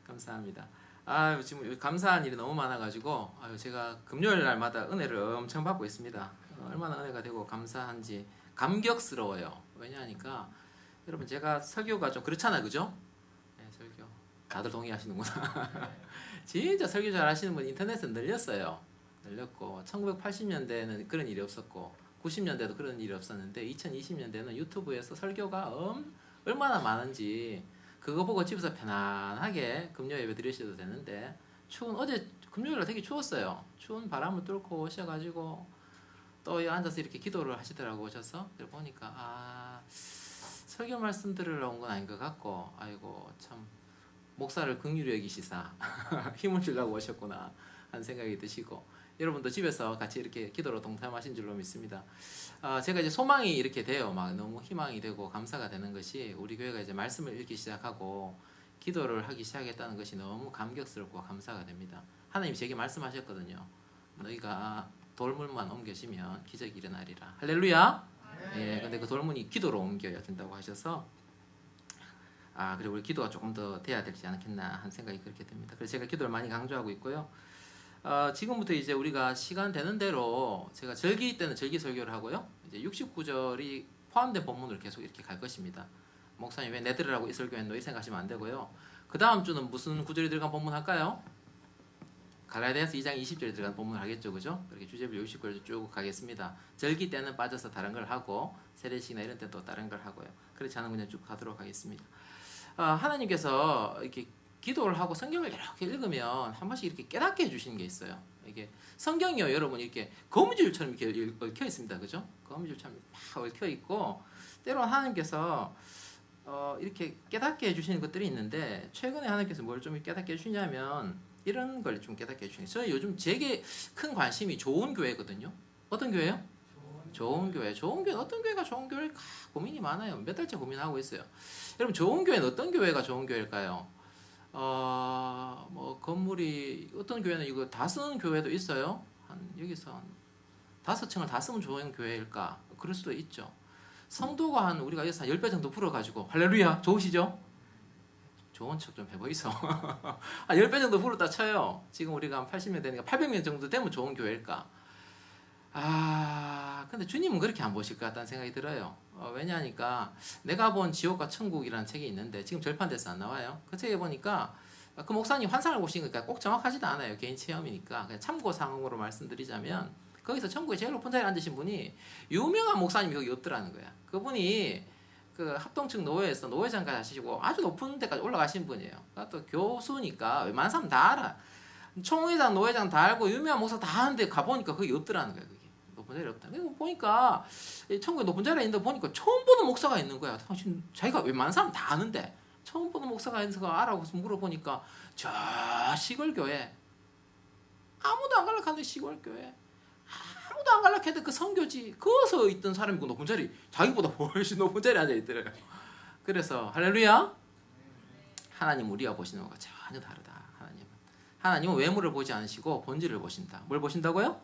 감사합니다. 아, 지금 감사한 일이 너무 많아가지고 제가 금요일 날마다 은혜를 엄청 받고 있습니다. 얼마나 은혜가 되고 감사한지 감격스러워요. 왜냐하니까 여러분 제가 설교가 좀 그렇잖아요, 그죠? 네, 설교 다들 동의하시는구나. 진짜 설교 잘 하시는 분 인터넷에 늘렸어요. 늘렸고 1980년대에는 그런 일이 없었고 90년대도 그런 일이 없었는데 2020년대는 유튜브에서 설교가 얼마나 많은지 그거 보고 집에서 편안하게 금요 예배 드리셔도 되는데 어제 금요일날 되게 추웠어요. 추운 바람을 뚫고 오셔가지고 또 앉아서 이렇게 기도를 하시더라고 오셔서 보니까 설교 말씀 들으러 온 건 아닌 것 같고 아이고 참 목사를 긍휼히 여기시사 힘을 주려고 오셨구나 하는 생각이 드시고 여러분도 집에서 같이 이렇게 기도로 동참하신 줄로 믿습니다. 제가 이제 소망이 이렇게 돼요. 막 너무 희망이 되고 감사가 되는 것이 우리 교회가 이제 말씀을 읽기 시작하고 기도를 하기 시작했다는 것이 너무 감격스럽고 감사가 됩니다. 하나님이 제게 말씀하셨거든요. 너희가 돌물만 옮겨지면 기적이 일어나리라. 할렐루야. 예, 근데 그 돌문이 기도로 옮겨야 된다고 하셔서 그리고 우리 기도가 조금 더 돼야 되지 않겠나 하는 생각이 그렇게 듭니다. 그래서 제가 기도를 많이 강조하고 있고요. 지금부터 이제 우리가 시간 되는 대로 제가 절기 때는 절기 설교를 하고요. 이제 69절이 포함된 본문을 계속 이렇게 갈 것입니다. 목사님 왜 내들으라고 이 설교했노 이 생각하시면 안 되고요. 그 다음 주는 무슨 구절이 들어간 본문 할까요? 갈라디아서 2장 20절에 들어간 본문을 하겠죠, 그죠? 그렇게 주제별 69절 쭉 가겠습니다. 절기 때는 빠져서 다른 걸 하고 세례식이나 이런 때 또 다른 걸 하고요. 그렇지 않으면 그냥 쭉 가도록 하겠습니다. 하나님께서 이렇게 기도를 하고 성경을 이렇게 읽으면 한 번씩 이렇게 깨닫게 해주시는 게 있어요. 이게 성경이요, 여러분 이렇게 거미줄처럼 이렇게 얽혀 있습니다, 그죠? 거미줄처럼 막 얽혀 있고 때로는 하나님께서 이렇게 깨닫게 해주시는 것들이 있는데 최근에 하나님께서 뭘 좀 깨닫게 해주냐면 이런 걸 좀 깨닫게 해주시는 거예요. 저는 요즘 제게 큰 관심이 좋은 교회거든요. 어떤 교회요? 좋은 교회. 좋은 교회 어떤 교회가 좋은 교회일까 고민이 많아요. 몇 달째 고민하고 있어요. 여러분 좋은 교회는 어떤 교회가 좋은 교회일까요? 뭐 건물이 어떤 교회는 이거 다 쓰는 교회도 있어요. 여기서 한 5층을 다 쓰면 좋은 교회일까? 그럴 수도 있죠. 성도가 우리가 여기서 한 10배 정도 불어가지고 할렐루야 좋으시죠? 좋은 척 좀 해보이소. 한 10배 정도 불었다 쳐요. 지금 우리가 한 80명 되니까 800명 정도 되면 좋은 교회일까? 근데 주님은 그렇게 안 보실 것 같다는 생각이 들어요. 왜냐하니까 내가 본 지옥과 천국이라는 책이 있는데 지금 절판돼서 안 나와요. 그 책에 보니까 그 목사님 환상을 보신 거니까 꼭 정확하지도 않아요. 개인 체험이니까. 그냥 참고사항으로 말씀드리자면 거기서 천국에 제일 높은 자리에 앉으신 분이 유명한 목사님이 거기 없더라는 거야. 그분이 그 합동층 노회에서 노회장까지 하시고 아주 높은 데까지 올라가신 분이에요. 또 교수니까 웬만한 사람 다 알아. 총회장, 노회장 다 알고 유명한 목사 다 하는데 가보니까 거기 없더라는 거야. 그게 높은 자리에 없다. 그리고 보니까 천국에 높은 자리에 있는데 보니까 처음 보는 목사가 있는 거야. 당신 자기가 웬만한 사람 다 아는데 처음 보는 목사가 있는 거 알아서 물어보니까 저 시골 교회 아무도 안 갈락하는 시골 교회 아무도 안 갈락해도 그 선교지 거기서 있던 사람이고 높은 자리 자기보다 훨씬 높은 자리에 앉아 있더래요. 그래서 할렐루야. 하나님 우리가 보시는 것과 전혀 다르다. 하나님은 외모를 보지 않으시고 본질을 보신다. 뭘 보신다고요?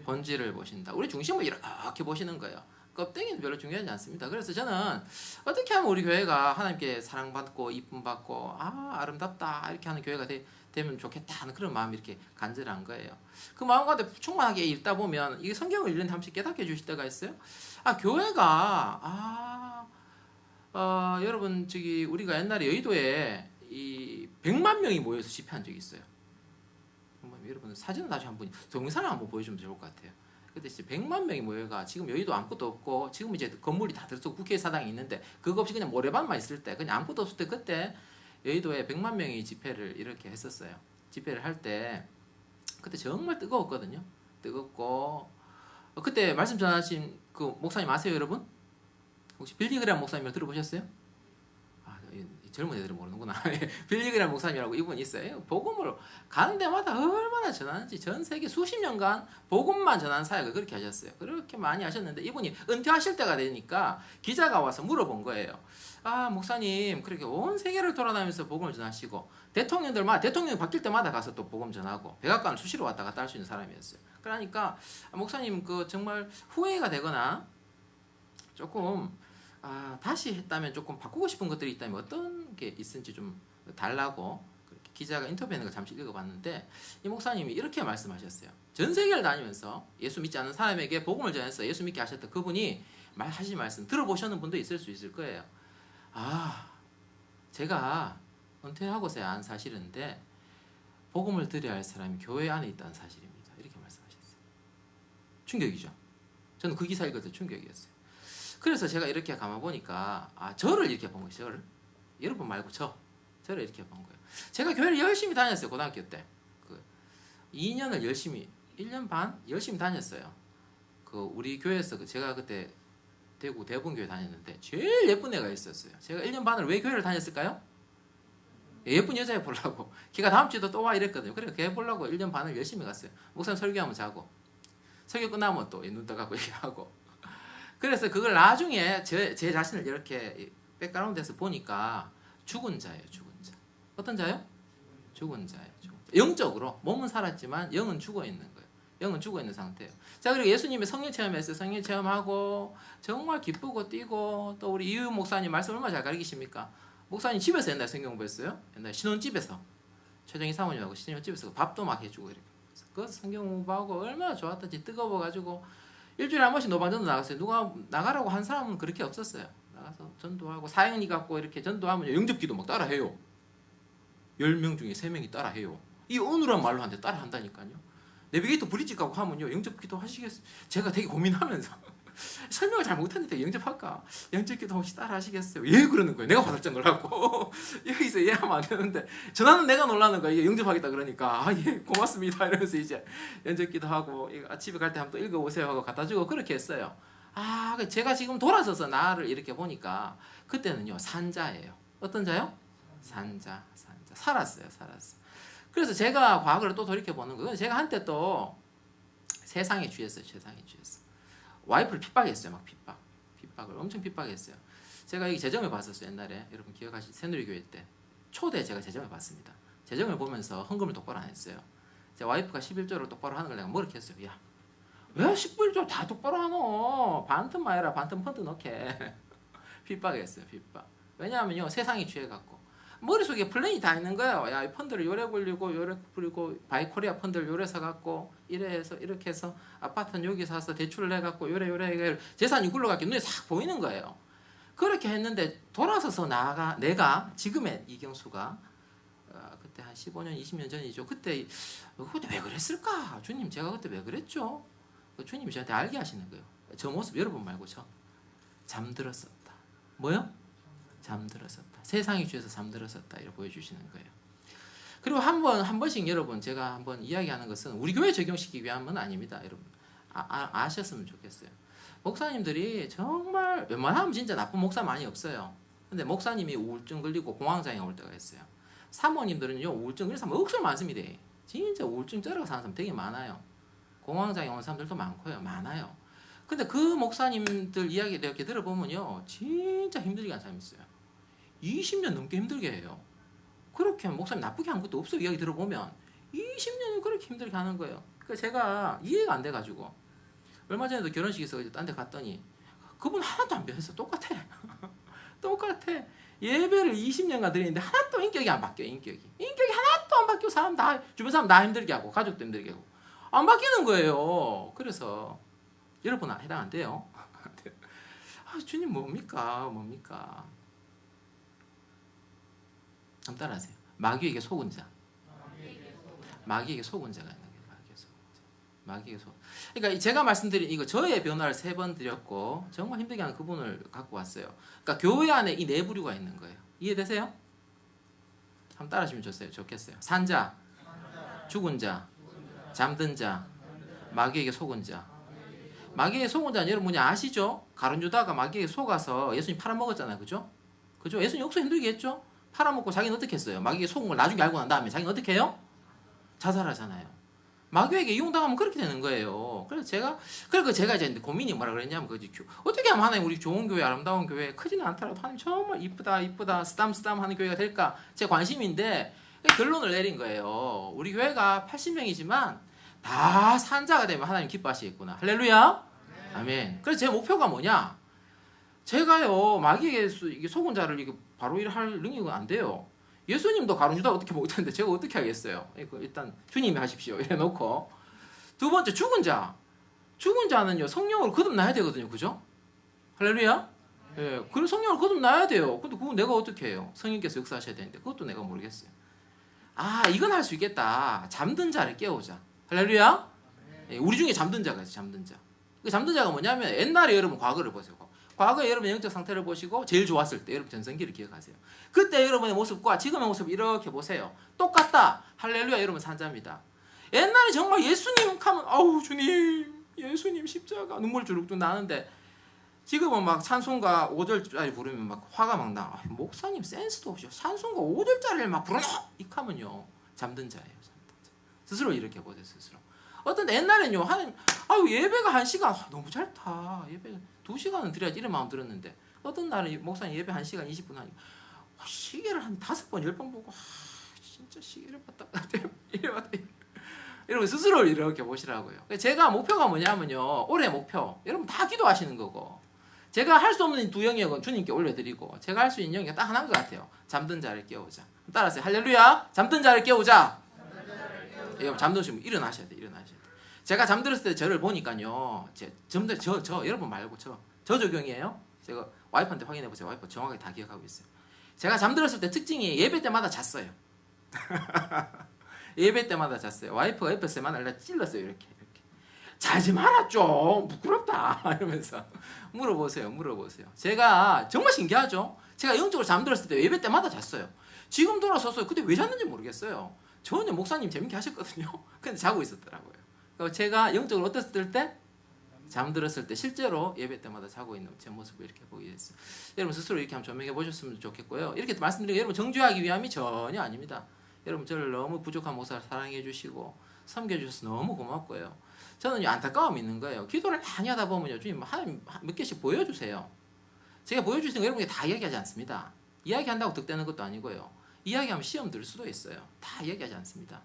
본질을 보신다. 우리 중심을 이렇게 보시는 거예요. 껍데기는 별로 중요하지 않습니다. 그래서 저는 어떻게 하면 우리 교회가 하나님께 사랑받고 이쁨받고 아름답다 이렇게 하는 교회가 되면 좋겠다 하는 그런 마음이 이렇게 간절한 거예요. 그 마음 가운데 충만하게 읽다 보면 이게 성경을 읽는 한씩 깨닫게 해주실 때가 있어요. 교회가 여러분 우리가 옛날에 여의도에 이 100만 명이 모여서 집회한 적이 있어요. 여러분 사진을 다시 한번 동영상을 한번 보여주면 좋을 것 같아요. 그때 진짜 100만 명이 모여가 지금 여의도 아무것도 없고 지금 이제 건물이 다 들어서 국회의사당이 있는데 그거 없이 그냥 모래밭만 있을 때 그냥 아무것도 없을 때 그때 여의도에 100만 명이 집회를 이렇게 했었어요. 집회를 할 때 그때 정말 뜨거웠거든요. 뜨겁고 그때 말씀 전하신 그 목사님 아세요, 여러분? 혹시 빌리그램 목사님 들어보셨어요? 젊은 애들은 모르는구나. 빌리그램 목사님이라고 이분이 있어요. 복음을 가는 데마다 얼마나 전하는지 전 세계 수십 년간 복음만 전하는 사역을 그렇게 하셨어요. 그렇게 많이 하셨는데 이분이 은퇴하실 때가 되니까 기자가 와서 물어본 거예요. 목사님 그렇게 온 세계를 돌아다니면서 복음을 전하시고 대통령 바뀔 때마다 가서 또 복음 전하고 백악관을 수시로 왔다 갔다 할 수 있는 사람이었어요. 그러니까 목사님 정말 후회가 되거나 조금 다시 했다면 조금 바꾸고 싶은 것들이 있다면 어떤 게 있은지 좀 달라고 기자가 인터뷰하는 걸 잠시 읽어봤는데 이 목사님이 이렇게 말씀하셨어요. 전 세계를 다니면서 예수 믿지 않는 사람에게 복음을 전해서 예수 믿게 하셨던 그분이 하신 말씀 들어보셨는 분도 있을 수 있을 거예요. 제가 은퇴하고서야 안 사실인데 복음을 드려야 할 사람이 교회 안에 있다는 사실입니다. 이렇게 말씀하셨어요. 충격이죠. 저는 그 기사 읽을 때 충격이었어요. 그래서 제가 이렇게 감아보니까 저를 이렇게 본 거예요. 저를. 여러분 말고 저를 이렇게 본 거예요. 제가 교회를 열심히 다녔어요. 고등학교 때 2년을 열심히 1년 반 열심히 다녔어요. 우리 교회에서 제가 그때 대구 대분교회 다녔는데 제일 예쁜 애가 있었어요. 제가 1년 반을 왜 교회를 다녔을까요? 예쁜 여자애 보려고. 걔가 다음 주에도 또 와 이랬거든요. 그래서 걔 보려고 1년 반을 열심히 갔어요. 목사님 설교하면 자고 설교 끝나면 또 눈 떠가고 얘기하고. 그래서 그걸 나중에 제 자신을 이렇게 백그라운드에서 보니까 죽은 자예요. 죽은 자. 어떤 자요? 죽은 자예요. 죽은 자. 영적으로 몸은 살았지만 영은 죽어 있는 거예요. 영은 죽어 있는 상태예요. 자, 그리고 예수님의 성령 체험했어요. 성령 체험하고 정말 기쁘고 뛰고, 또 우리 이유 목사님 말씀 얼마나 잘 가르치십니까? 목사님 집에서 옛날 성경 공부했어요. 옛날 신혼집에서 최정희 사모님하고 신혼집에서 밥도 막 해주고 이렇게. 그 성경 공부하고 얼마나 좋았던지 뜨거워가지고 일주일에 한 번씩 노방전도 나갔어요. 누가 나가라고 한 사람은 그렇게 없었어요. 나가서 전도하고 사형리 갖고 이렇게 전도하면 영접기도 막 따라해요. 10명 중에 3명이 따라해요. 이 어느란 말로 하는데 따라한다니까요. 내비게이터 브릿지 가고 하면요 영접기도 하시겠어요? 제가 되게 고민하면서 설명을 잘 못했는데 영접할까? 영접기도 혹시 따라 하시겠어요? 예 그러는 거예요. 내가 화들짝 놀라고 여기서 이해하면 안 되는데 전화는 내가 놀라는 거야. 이게 영접하겠다 그러니까 예 고맙습니다 이러면서 이제 영접기도 하고 집에 갈 때 한번 또 읽어보세요 하고 갖다 주고 그렇게 했어요. 제가 지금 돌아서서 나를 이렇게 보니까 그때는요 산자예요. 어떤 자요? 산자. 살았어요. 그래서 제가 과거를 또 돌이켜보는 거예요. 제가 한때 또 세상에 취했어요. 와이프를 핍박했어요. 막 핍박을 엄청 핍박했어요. 제가 이 재정을 봤었어요. 옛날에 여러분 기억하실 새누리교회 때 초대 제가 재정을 봤습니다. 재정을 보면서 헌금을 똑바로 안 했어요. 제 와이프가 11조를 똑바로 하는 걸 내가 뭐렇게 했어요. 야, 왜 11조 다 똑바로 하노? 반틈만 해라. 반틈 펀드 넣게. 핍박했어요. 핍박. 왜냐하면요 세상이 취해갖고 머릿속에 플랜이 다 있는 거예요. 야, 이 펀드를 요래 굴리고 요래 뿌리고 바이코리아 펀드를 요래 사갖고 이래 해서 이렇게 해서 아파트는 여기 사서 대출을 해갖고 요래 재산이 굴러가게 눈에 싹 보이는 거예요. 그렇게 했는데 돌아서서 내가 지금의 이경수가 그때 한 15년 20년 전이죠. 그때 왜 그랬을까? 주님 제가 그때 왜 그랬죠? 주님이 저한테 알게 하시는 거예요. 저 모습 여러분 말고 잠들었었다. 뭐요? 잠들었었다. 세상에 취해서 잠들었었다. 이렇게 보여주시는 거예요. 그리고 한 번씩 여러분 제가 한번 이야기하는 것은 우리 교회에 적용시키기 위함은 아닙니다. 여러분 아셨으면 좋겠어요. 목사님들이 정말 웬만하면 진짜 나쁜 목사 많이 없어요. 근데 목사님이 우울증 걸리고 공황장애 올 때가 있어요. 사모님들은요 우울증 걸린 사람 억수로 많습니다. 진짜 우울증 쩔어가 사는 사람 되게 많아요. 공황장애 오는 사람들도 많아요. 근데 그 목사님들 이야기 이렇게 들어보면요 진짜 힘들게 한 사람이 있어요. 20년 넘게 힘들게 해요. 그렇게 목사님 나쁘게 한 것도 없어요. 이야기 들어보면 20년을 그렇게 힘들게 하는 거예요. 그러니까 제가 이해가 안 돼가지고 얼마 전에도 결혼식에서 딴 데 갔더니 그분 하나도 안 변했어. 똑같아. 예배를 20년간 드리는데 하나도 인격이 안 바뀌어. 인격이 하나도 안 바뀌고 주변 사람 다 힘들게 하고 가족도 힘들게 하고 안 바뀌는 거예요. 그래서 여러분 해당 안 돼요. 주님 뭡니까? 한번 따라하세요. 마귀에게 속은 자. 마귀에게 속은 자가 있는 거예요. 마귀에게 속은. 그러니까 제가 말씀드린 이거 저의 변화를 3번 드렸고 정말 힘들게 하는 그분을 갖고 왔어요. 그러니까 교회 안에 이 4부류가 있는 거예요. 이해되세요? 한번 따라하시면 좋겠어요. 산자, 죽은 자, 잠든 자, 마귀에게 속은 자. 마귀에게 속은 자는 여러분 아시죠? 가룟 유다가 마귀에게 속아서 예수님 팔아먹었잖아요. 그죠? 예수님 억수 힘들게 했죠? 팔아먹고 자기는 어떻게 했어요? 마귀에게 속은 걸 나중에 알고 난 다음에 자기는 어떻게 해요? 자살하잖아요. 마귀에게 이용당하면 그렇게 되는 거예요. 그래서 제가 이제 고민이 뭐라 그랬냐면 어떻게 하면 하나님 우리 좋은 교회 아름다운 교회 크지는 않더라도 하나님 정말 이쁘다 쓰담 하는 교회가 될까 제 관심인데 결론을 내린 거예요. 우리 교회가 80명이지만 다 산자가 되면 하나님 기뻐하시겠구나. 할렐루야. 아멘. 그래서 제 목표가 뭐냐? 제가요 마귀에게 이게 속은 자를 이게 바로 일할 능력은 안 돼요. 예수님도 가룟 유다 어떻게 못하는데 제가 어떻게 하겠어요? 일단 주님이 하십시오. 이래 놓고 두 번째 죽은 자는요 성령으로 거듭나야 되거든요, 그죠? 할렐루야. 예, 그럼 성령을 거듭나야 돼요. 근데 그거 내가 어떻게 해요? 성령께서 역사하셔야 되는데 그것도 내가 모르겠어요. 아, 이건 할 수 있겠다. 잠든 자를 깨우자. 할렐루야. 예, 우리 중에 잠든 자가 있어요. 잠든 자. 그 잠든 자가 뭐냐면 옛날에 여러분 과거를 보세요. 과거에 여러분 영적 상태를 보시고 제일 좋았을 때 여러분 전성기를 기억하세요. 그때 여러분의 모습과 지금의 모습 이렇게 보세요. 똑같다. 할렐루야. 여러분 산자입니다. 옛날에 정말 예수님 하면 아우 주님 예수님 십자가 눈물 주룩주룩 나는데 지금은 막 찬송가 5절짜리 부르면 막 화가 막 나. 아, 목사님 센스도 없이 찬송가 5절짜리를 막 부르냐? 이하면요 잠든 자예요. 잠든 자. 스스로 이렇게 보세요. 스스로. 어떤 옛날에는요 아유 예배가 1시간 너무 짧다. 예배 2시간은 드려야지 이런 마음 들었는데 어떤 날은 목사님 예배 1시간 20분 하니까 시계를 한 5번 10번 보고 진짜 시계를 봤다 이래 봤다 여러분 스스로 이렇게 보시라고요. 제가 목표가 뭐냐면요 올해 목표 여러분 다 기도하시는 거고 제가 할 수 없는 두 영역은 주님께 올려드리고 제가 할 수 있는 영역이 딱 하나인 것 같아요. 잠든 자를 깨우자. 따라하세요. 할렐루야. 잠든 자를 깨우자. 여러분 잠드시면 일어나셔야 돼요. 일어나셔야 돼요. 제가 잠들었을 때 저를 보니까요. 저 여러분 말고 저 적용이에요. 제가 와이프한테 확인해 보세요. 와이프 정확하게 다 기억하고 있어요. 제가 잠들었을 때 특징이 예배 때마다 잤어요. 예배 때마다 잤어요. 와이프가 옆에서 만날 찔렀어요. 이렇게 자지 마라 좀 부끄럽다 이러면서 물어보세요. 제가 정말 신기하죠. 제가 영적으로 잠들었을 때 예배 때마다 잤어요. 지금 돌아서서 그때 왜 잤는지 모르겠어요. 저는 목사님 재밌게 하셨거든요. 근데 자고 있었더라고요. 그러니까 제가 영적으로 어땠을 때? 잠들었을 때 실제로 예배 때마다 자고 있는 제 모습을 이렇게 보게 됐어요. 여러분 스스로 이렇게 한번 조명해 보셨으면 좋겠고요. 이렇게 말씀드리고 여러분 정죄하기 위함이 전혀 아닙니다. 여러분 저를 너무 부족한 목사를 사랑해 주시고 섬겨 주셔서 너무 고맙고요. 저는 안타까움이 있는 거예요. 기도를 많이 하다 보면요. 주님 몇 개씩 보여주세요. 제가 보여주시는 거 여러분께 다 이야기하지 않습니다. 이야기한다고 득되는 것도 아니고요. 이야기하면 시험 들 수도 있어요. 다 이야기하지 않습니다.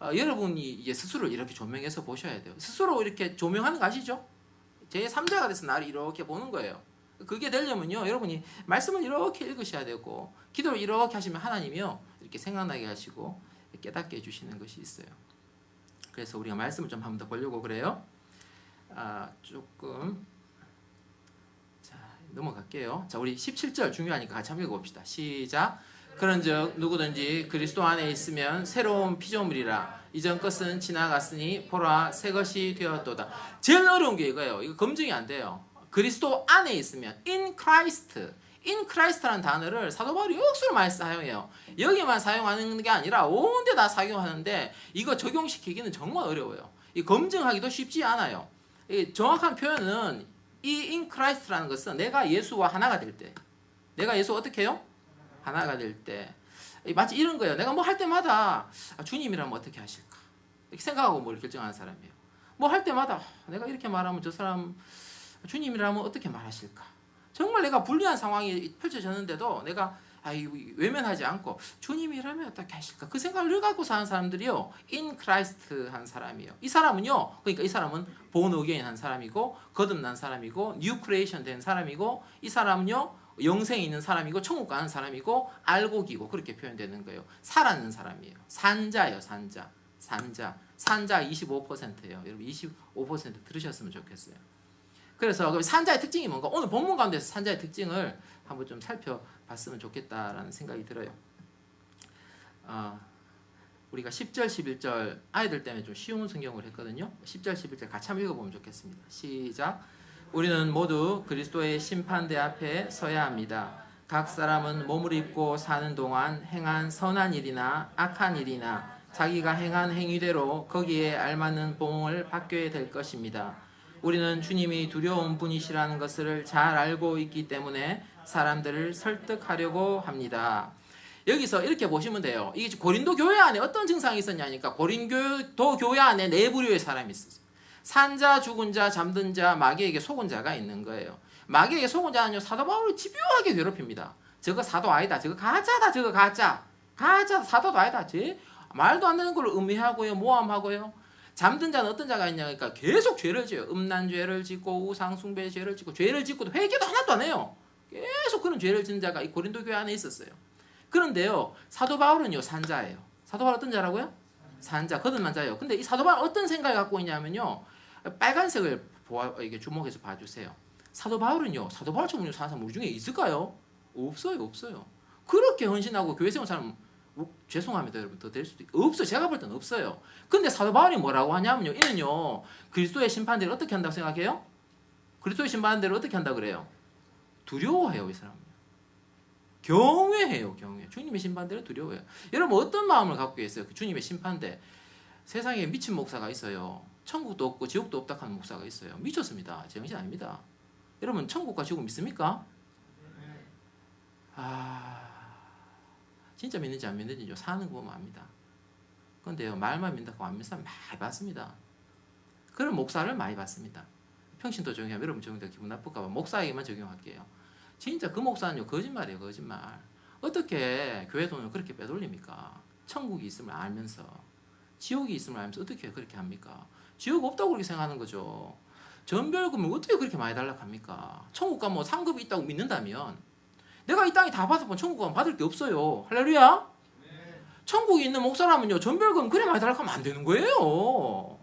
여러분이 이제 스스로 이렇게 조명해서 보셔야 돼요. 스스로 이렇게 조명하는 거 아시죠? 제 3자가 돼서 나를 이렇게 보는 거예요. 그게 되려면요. 여러분이 말씀을 이렇게 읽으셔야 되고 기도를 이렇게 하시면 하나님이요. 이렇게 생각나게 하시고 깨닫게 해주시는 것이 있어요. 그래서 우리가 말씀을 좀 한 번 더 보려고 그래요. 조금 자 넘어갈게요. 자 우리 17절 중요하니까 같이 한번 읽어봅시다. 시작. 그런즉 누구든지 그리스도 안에 있으면 새로운 피조물이라 이전 것은 지나갔으니 보라 새 것이 되었도다. 제일 어려운 게 이거예요. 이거 검증이 안 돼요. 그리스도 안에 있으면 in Christ. in Christ라는 단어를 사도 바울이 억수로 많이 사용해요. 여기만 사용하는 게 아니라 온 데 다 사용하는데 이거 적용시키기는 정말 어려워요. 이 검증하기도 쉽지 않아요. 이 정확한 표현은 이 in Christ라는 것은 내가 예수와 하나가 될 때, 내가 예수 어떻게 해요? 하나가 될 때, 마치 이런 거예요. 내가 뭐 할 때마다 주님이라면 어떻게 하실까 이렇게 생각하고 뭘 결정하는 사람이에요. 뭐 할 때마다 내가 이렇게 말하면 저 사람 주님이라면 어떻게 말하실까. 정말 내가 불리한 상황이 펼쳐졌는데도 내가 외면하지 않고 주님이라면 어떻게 하실까 그 생각을 늘 갖고 사는 사람들이요 in Christ 한 사람이에요. 이 사람은요 그러니까 이 사람은 born again 한 사람이고 거듭난 사람이고 new creation 된 사람이고 이 사람은요 영생이 있는 사람이고 천국 가는 사람이고 알곡이고 그렇게 표현되는 거예요. 살았는 사람이에요. 산자예요. 산자 25%예요. 여러분 25% 들으셨으면 좋겠어요. 그래서 산자의 특징이 뭔가 오늘 본문 가운데서 산자의 특징을 한번 좀 살펴봤으면 좋겠다라는 생각이 들어요. 우리가 10절 11절 아이들 때문에 좀 쉬운 성경을 했거든요. 10절 11절 같이 한번 읽어보면 좋겠습니다. 시작. 우리는 모두 그리스도의 심판대 앞에 서야 합니다. 각 사람은 몸을 입고 사는 동안 행한 선한 일이나 악한 일이나 자기가 행한 행위대로 거기에 알맞는 보응을 받게 될 것입니다. 우리는 주님이 두려운 분이시라는 것을 잘 알고 있기 때문에 사람들을 설득하려고 합니다. 여기서 이렇게 보시면 돼요. 이게 고린도 교회 안에 어떤 증상이 있었냐니까 고린도 교회 안에 네 부류의 사람이 있었어요. 산자, 죽은 자, 잠든 자, 마귀에게 속은 자가 있는 거예요. 마귀에게 속은 자는요 사도 바울을 집요하게 괴롭힙니다. 저거 사도 아니다. 저거 가짜다. 저거 가짜 사도도 아니다. 말도 안 되는 걸 음해하고요 모함하고요. 잠든 자는 어떤 자가 있냐 그러니까 계속 죄를 지어요. 음란죄를 짓고 우상숭배 죄를 짓고 죄를 짓고도 회개도 하나도 안 해요. 계속 그런 죄를 짓는 자가 이 고린도 교회 안에 있었어요. 그런데요 사도 바울은요 산자예요. 사도 바울 어떤 자라고요? 산자, 거듭난 자예요. 근데 이 사도 바울 어떤 생각을 갖고 있냐면요 빨간색을 이게 주목해서 봐주세요. 사도 바울은요 사도 바울처럼 사는 사람 우리 중에 있을까요? 없어요. 그렇게 헌신하고 교회 세운 사람 죄송합니다 여러분 더 될 수도 없어요. 제가 볼 때는 없어요. 근데 사도 바울이 뭐라고 하냐면요 이는요 그리스도의 심판대로 어떻게 한다고 생각해요? 그리스도의 심판대로 어떻게 한다고 그래요? 두려워해요 이 사람은. 경외해요. 주님의 심판대로 두려워해요. 여러분 어떤 마음을 갖고 계세요? 그 주님의 심판대. 세상에 미친 목사가 있어요. 천국도 없고 지옥도 없다 하는 목사가 있어요. 미쳤습니다. 정신 아닙니다. 여러분 천국과 지옥 믿습니까? 진짜 믿는지 안 믿는지 사는 거 보면 압니다. 그런데요 말만 믿는다고 안 믿는 사람 많이 봤습니다. 그런 목사를 많이 봤습니다. 평신도 적용하면 여러분 적용되면 기분 나쁠까 봐 목사에게만 적용할게요. 진짜 그 목사는요 거짓말이에요. 거짓말. 어떻게 교회 돈을 그렇게 빼돌립니까? 천국이 있음을 알면서 지옥이 있음을 알면서 어떻게 그렇게 합니까? 지옥 없다고 그렇게 생각하는 거죠. 전별금을 어떻게 그렇게 많이 달라고 합니까? 천국 가면 상급이 있다고 믿는다면 내가 이 땅에 다 받아본 천국 가면 받을 게 없어요. 할렐루야? 천국에 있는 목사라면요 전별금 그래 많이 달라고 하면 안 되는 거예요.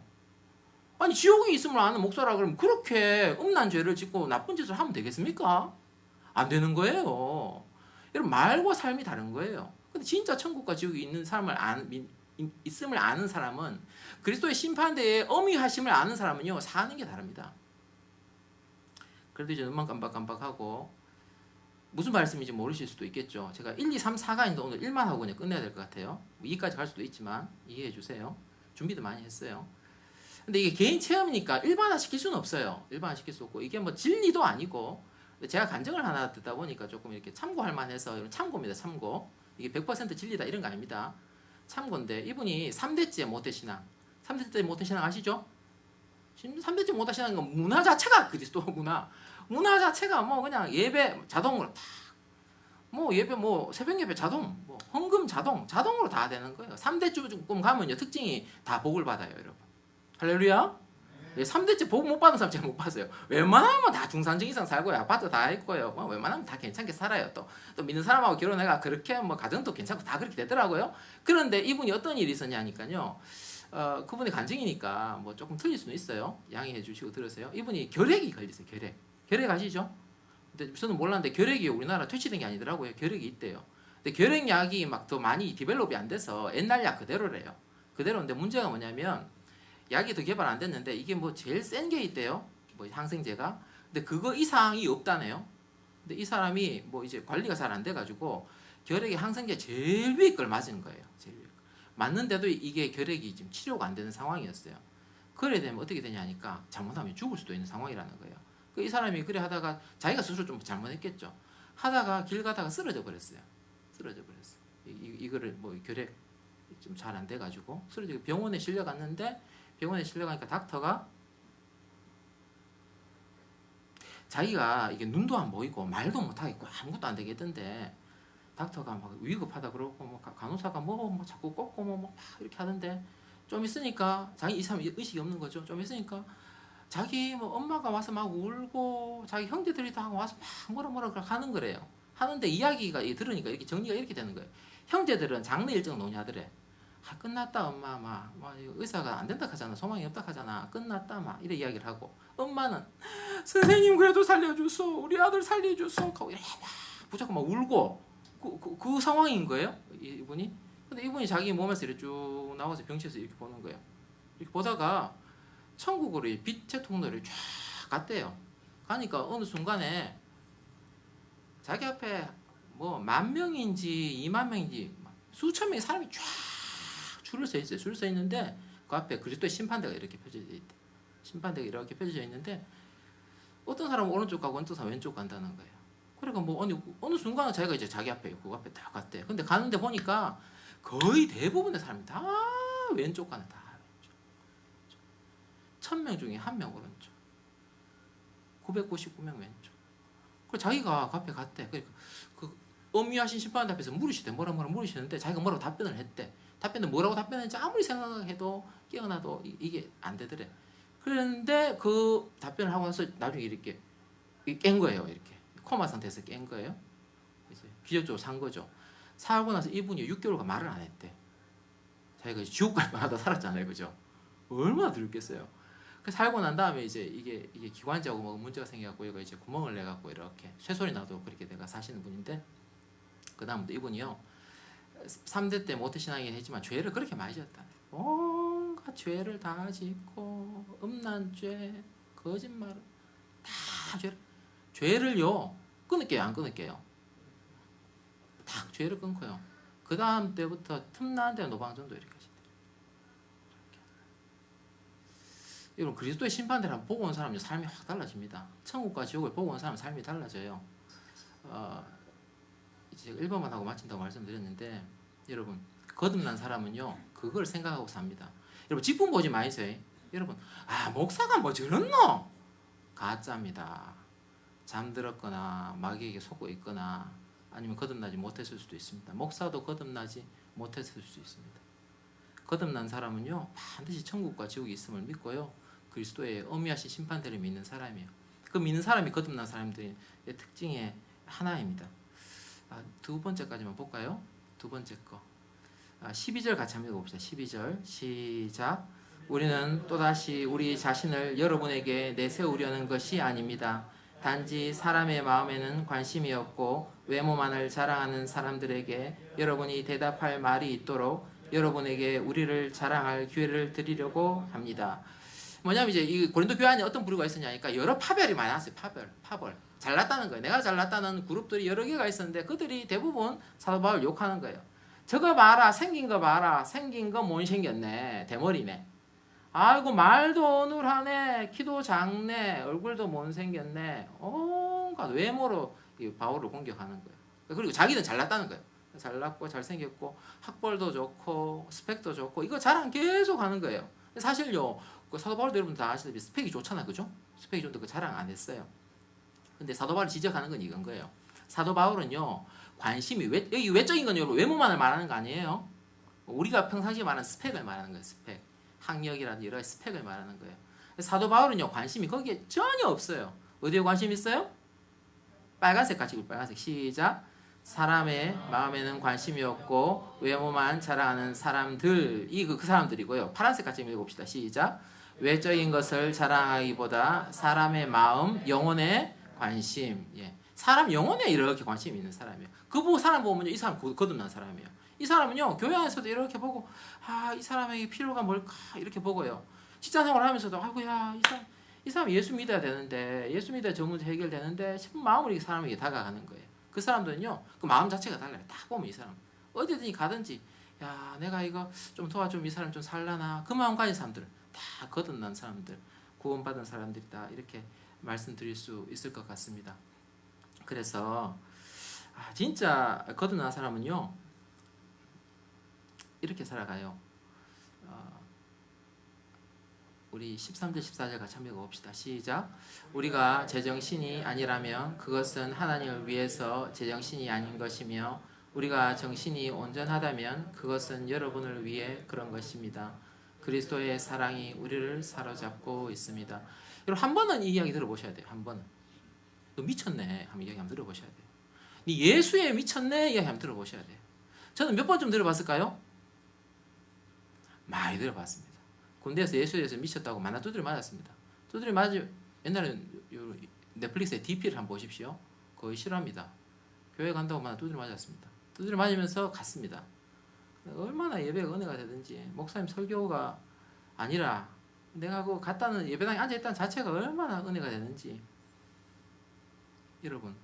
아니 지옥이 있음을 아는 목사라 그러면 그렇게 음란 죄를 짓고 나쁜 짓을 하면 되겠습니까? 안 되는 거예요. 여러분 말과 삶이 다른 거예요. 근데 진짜 천국과 지옥이 있는 사람을 있음을 아는 사람은 그리스도의 심판대의 엄위하심을 아는 사람은요 사는 게 다릅니다. 그래도 이제 눈만 깜빡깜빡하고 무슨 말씀인지 모르실 수도 있겠죠. 제가 1, 2, 3, 4가 있는데 오늘 1만 하고 그냥 끝내야 될 것 같아요. 2까지 갈 수도 있지만 이해해 주세요. 준비도 많이 했어요. 근데 이게 개인 체험이니까 일반화 시킬 수는 없어요. 일반화 시킬 수 없고 이게 뭐 진리도 아니고 제가 간증을 하나 듣다 보니까 조금 이렇게 참고할 만해서 이런 참고입니다. 참고. 이게 100% 진리다 이런 거 아닙니다. 참고인데 이분이 3대째 모태신앙. 3대째 모태신앙 아시죠? 3대째 모태신앙은 문화 자체가 그리스도 문화. 문화 자체가 뭐 그냥 예배 자동으로 다. 뭐 예배 뭐 새벽 예배 자동, 뭐 헌금 자동으로 다 되는 거예요. 3대 주금 가면요 특징이 다 복을 받아요, 여러분. 할렐루야. 3대째 복 못 받은 사람 제가 못 봤어요. 웬만하면 다 중산층 이상 살고요. 아파트 다 있고요. 뭐 웬만하면 다 괜찮게 살아요. 또 믿는 사람하고 결혼해가 그렇게 뭐 가정도 괜찮고 다 그렇게 되더라고요. 그런데 이분이 어떤 일이 있었냐니까요. 그분의 간증이니까 뭐 조금 틀릴 수는 있어요. 양해해 주시고 들으세요. 이분이 결핵이 걸렸어요. 결핵 아시죠? 근데 저는 몰랐는데 결핵이 우리나라 퇴치된 게 아니더라고요. 결핵이 있대요. 근데 결핵약이 막 더 많이 디벨롭이 안 돼서 옛날 약 그대로래요. 그대로인데 문제가 뭐냐면 약이 더 개발 안 됐는데 이게 뭐 제일 센 게 있대요. 뭐 항생제가. 근데 그거 이상이 없다네요. 근데 이 사람이 뭐 이제 관리가 잘 안 돼가지고 결핵의 항생제 제일 위에 걸 맞은 거예요. 제일 위에 걸. 맞는데도 이게 결핵이 지금 치료가 안 되는 상황이었어요. 그래 되면 어떻게 되냐니까 잘못하면 죽을 수도 있는 상황이라는 거예요. 이 사람이 그래 하다가 자기가 스스로 좀 잘못했겠죠. 하다가 길 가다가 쓰러져 버렸어요. 이거를 뭐 결핵 좀 잘 안 돼가지고 쓰러지고 병원에 실려갔는데 병원에 실려가니까 닥터가 자기가 이게 눈도 안 보이고 말도 못 하겠고 아무것도 안 되겠던데 닥터가 막 위급하다 그러고 뭐 간호사가 뭐 자꾸 꺾고 뭐 이렇게 하던데 좀 있으니까 자기 이 사람 의식이 없는 거죠. 좀 있으니까 자기 뭐 엄마가 와서 막 울고 자기 형제들이 다 와서 막 뭐라 하는 거래요. 하는데 이야기가 들으니까 이렇게 정리가 이렇게 되는 거예요. 형제들은 장례 일정 논의하더래. 끝났다 엄마 막 의사가 안 된다 하잖아. 소망이 없다 하잖아. 끝났다 막 이래 이야기를 하고 엄마는 선생님 그래도 살려줬어. 우리 아들 살려줬어. 하고 이렇게 막 무조건 막 울고 그 상황인 거예요. 이분이. 근데 이분이 자기 몸에서 이렇게 쭉 나와서 병실에서 이렇게 보는 거예요. 이렇게 보다가 천국으로 빛의 통로를 쫙 갔대요. 가니까 어느 순간에 자기 앞에 뭐 10,000명인지 20,000명인지 수천 명의 사람이 쫙 줄을 서 있어요. 줄 서 있는데 그 앞에 그리스도의 심판대가 이렇게 펴져져 있대. 심판대가 이렇게 펴져져 있는데 어떤 사람은 오른쪽 가고 어떤 사람은 왼쪽 간다는 거예요. 그러니까 뭐 어느 순간에 자기가 이제 자기 앞에 그 앞에 딱 갔대. 근데 가는데 보니까 거의 대부분의 사람이 다 왼쪽 가는 다 왼쪽. 1,000명 중에 1명 오른쪽. 999명 왼쪽. 그래서 자기가 그 앞에 갔대. 그러니까 그 엄위하신 심판대 앞에서 물으시대. 뭐라 물으시는데 자기가 뭐라고 답변을 했대. 답변도 뭐라고 답변했는지 아무리 생각해도 깨어나도 이게 안 되더래. 그런데 그 답변을 하고 나서 나중에 이렇게 깬 거예요. 이렇게 코마 상태에서 깬 거예요. 이제 기적적으로 산 거죠. 살고 나서 이분이 6개월간 말을 안 했대. 자기가 지옥 갈 만하다 살았잖아요, 그죠? 얼마나 두렵겠어요. 그 살고 난 다음에 이제 이게 기관지하고 뭐 문제가 생겨갖고 이거 이제 구멍을 내갖고 이렇게 쇠소리 나도 그렇게 내가 사시는 분인데, 그 다음부터 이분이요 3대 때 모태신앙이긴 했지만 죄를 그렇게 많이 지었다. 온갖 죄를 다 짓고 음란죄, 거짓말 다 죄를요 끊을게요, 안 끊을게요? 다 죄를 끊고요. 그 다음 때부터 틈나는 데 노방전도 이렇게 하시대요. 여러분, 그리스도의 심판대를 한번 보고 온 사람은 삶이 확 달라집니다. 천국과 지옥을 보고 온 사람은 삶이 달라져요. 이제 1번만 하고 마친다고 말씀드렸는데, 여러분 거듭난 사람은요 그걸 생각하고 삽니다. 여러분 직분 보지 마이세요. 여러분 목사가 뭐 저랬노? 가짜입니다. 잠들었거나 마귀에게 속고 있거나 아니면 거듭나지 못했을 수도 있습니다. 목사도 거듭나지 못했을 수도 있습니다. 거듭난 사람은요 반드시 천국과 지옥이 있음을 믿고요 그리스도의 어미하신 심판대를 믿는 사람이에요. 그 믿는 사람이 거듭난 사람들의 특징의 하나입니다. 두 번째까지만 볼까요? 두 번째 거 12절 같이 한번 읽어봅시다. 12절 시작. 우리는 또다시 우리 자신을 여러분에게 내세우려는 것이 아닙니다. 단지 사람의 마음에는 관심이 없고 외모만을 자랑하는 사람들에게 여러분이 대답할 말이 있도록 여러분에게 우리를 자랑할 기회를 드리려고 합니다. 뭐냐면 이제 이 고린도 교회 안에 어떤 부류가 있었냐니까 여러 파별이 많이 나왔어요. 파벌. 잘났다는 거예요. 내가 잘났다는 그룹들이 여러 개가 있었는데 그들이 대부분 사도 바울을 욕하는 거예요. 저거 봐라, 생긴 거 봐라, 생긴 거 못 생겼네, 대머리네. 아이고 말도 어눌하네, 키도 작네, 얼굴도 못 생겼네. 온갖 외모로 바울을 공격하는 거예요. 그리고 자기는 잘났다는 거예요. 잘났고 잘생겼고 학벌도 좋고 스펙도 좋고 이거 자랑 계속 하는 거예요. 사실요 그 사도 바울도 여러분 다 아시다시피 스펙이 좋잖아, 그죠? 스펙이 좋은데 그 자랑 안 했어요. 근데 사도 바울을 지적하는 건 이건 거예요. 사도 바울은요 관심이 여기 외적인 건 여러분 외모만을 말하는 거 아니에요. 우리가 평상시에 말하는 스펙을 말하는 거예요. 스펙, 학력이라든지 여러 가지 스펙을 말하는 거예요. 사도 바울은요 관심이 거기에 전혀 없어요. 어디에 관심 있어요? 빨간색 같이 읽고 빨간색 시작. 사람의 마음에는 관심이 없고 외모만 자랑하는 사람들이 그 사람들이고요. 파란색 같이 읽어봅시다. 시작. 외적인 것을 자랑하기보다 사람의 마음, 영혼의 관심. 사람 영혼에 이렇게 관심이 있는 사람이에요. 그 사람 보면 이 사람 거듭난 사람이에요. 이 사람은요 교회 안에서도 이렇게 보고 이 사람에게 필요가 뭘까 이렇게 보고요. 직장생활을 하면서도 아이고야 이 사람 예수 믿어야 되는데 예수 믿어야 저 문제 해결되는데 싶은 마음으로 이 사람에게 다가가는 거예요. 그 사람들은요 그 마음 자체가 달라요. 딱 보면 이 사람 어디든지 가든지 내가 이거 좀 도와주면 이 사람 좀 살라나 그 마음 가진 사람들은 다 거듭난 사람들, 구원받은 사람들이다 이렇게 말씀드릴 수 있을 것 같습니다. 그래서 진짜 거듭난 사람은요 이렇게 살아가요. 우리 13절 14절 같이 한번 읽어봅시다. 시작. 우리가 제정신이 아니라면 그것은 하나님을 위해서 제정신이 아닌 것이며 우리가 정신이 온전하다면 그것은 여러분을 위해 그런 것입니다. 그리스도의 사랑이 우리를 사로잡고 있습니다. 여러분 한 번은 이 이야기 들어보셔야 돼요. 한 번은 너 미쳤네 하면 이야기 한번 들어보셔야 돼요. 니 예수에 미쳤네 이야기 한번 들어보셔야 돼요. 저는 몇 번쯤 들어봤을까요? 많이 들어봤습니다. 군대에서 예수에 대해서 미쳤다고 만나 두드려 맞았습니다. 두드려 맞으면 옛날에 넷플릭스에 DP를 한번 보십시오. 거의 싫어합니다. 교회 간다고 만나 두드려 맞았습니다. 두드려 맞으면서 갔습니다. 얼마나 예배가 은혜가 되든지 목사님 설교가 아니라 내가 그 갔다는 예배당에 앉아있다는 자체가 얼마나 은혜가 되는지 여러분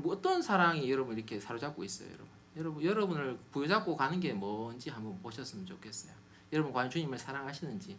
어떤 사랑이 여러분을 이렇게 사로잡고 있어요. 여러분을 부여잡고 가는 게 뭔지 한번 보셨으면 좋겠어요. 여러분 과연 주님을 사랑하시는지.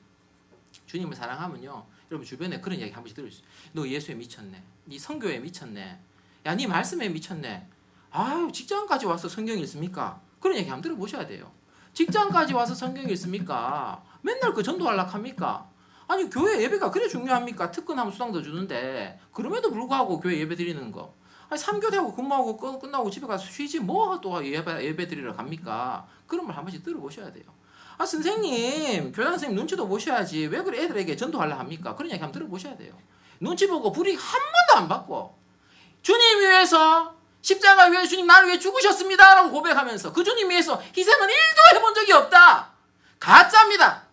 주님을 사랑하면요 여러분 주변에 그런 이야기 한 번씩 들으세요. 너 예수에 미쳤네, 네 선교에 미쳤네, 야 네 말씀에 미쳤네, 아유 직장까지 와서 성경 읽습니까? 그런 얘기 한번 들어보셔야 돼요. 직장까지 와서 성경 읽습니까? 맨날 그 전도하려고 합니까? 아니 교회 예배가 그래 중요합니까? 특권하면 수당도 주는데 그럼에도 불구하고 교회 예배 드리는 거 아니 3교대하고 근무하고 끝나고 집에 가서 쉬지 뭐 또 예배 드리러 갑니까? 그런 말 한 번씩 들어보셔야 돼요. 아 선생님, 교장 선생님 눈치도 보셔야지 왜 그래 애들에게 전도하려 합니까? 그런 얘기 한번 들어보셔야 돼요. 눈치 보고 불이익 한 번도 안 받고 주님 위해서 십자가 위에 주님 나를 위해 죽으셨습니다 라고 고백하면서 그 주님 위해서 희생은 1도 해본 적이 없다. 가짜입니다.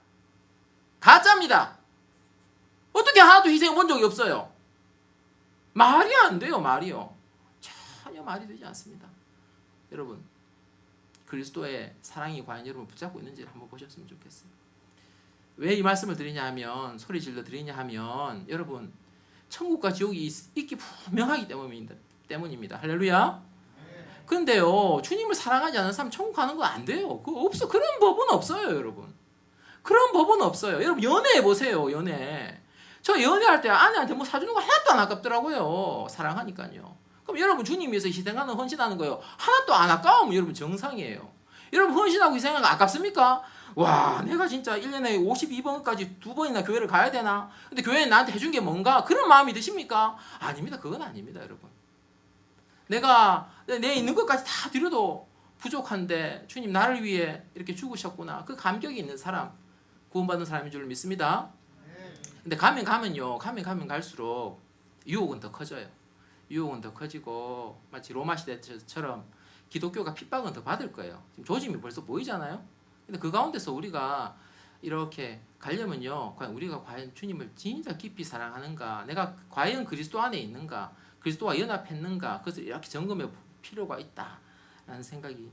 가짜입니다. 어떻게 하나도 희생 본 적이 없어요? 말이 안 돼요. 말이요. 전혀 말이 되지 않습니다. 여러분, 그리스도의 사랑이 과연 여러분 붙잡고 있는지를 한번 보셨으면 좋겠어요. 왜 이 말씀을 드리냐 하면, 소리 질러 드리냐 하면, 여러분 천국과 지옥이 있기 분명하기 때문입니다. 할렐루야. 근데요, 주님을 사랑하지 않는 사람 천국 가는 거 안 돼요. 그런 법은 없어요, 여러분. 그런 법은 없어요. 여러분 연애해 보세요. 연애. 저 연애할 때 아내한테 뭐 사주는 거 하나도 안 아깝더라고요. 사랑하니까요. 그럼 여러분 주님 위해서 희생하는, 헌신하는 거요, 하나도 안 아까우면 여러분 정상이에요. 여러분 헌신하고 희생하는 거 아깝습니까? 와, 내가 진짜 1년에 52번까지 2번이나 교회를 가야 되나? 근데 교회에 나한테 해준 게 뭔가? 그런 마음이 드십니까? 아닙니다. 그건 아닙니다, 여러분. 내가 내 있는 것까지 다 드려도 부족한데 주님 나를 위해 이렇게 죽으셨구나. 그 감격이 있는 사람, 구원받은 사람인 줄 믿습니다. 근데 가면 갈수록 유혹은 더 커져요. 유혹은 더 커지고 마치 로마 시대처럼 기독교가 핍박은 더 받을 거예요. 지금 조짐이 벌써 보이잖아요. 근데 그 가운데서 우리가 이렇게 가려면요, 우리가 과연 주님을 진짜 깊이 사랑하는가, 내가 과연 그리스도 안에 있는가, 그리스도와 연합했는가, 그것을 이렇게 점검해 볼 필요가 있다라는 생각이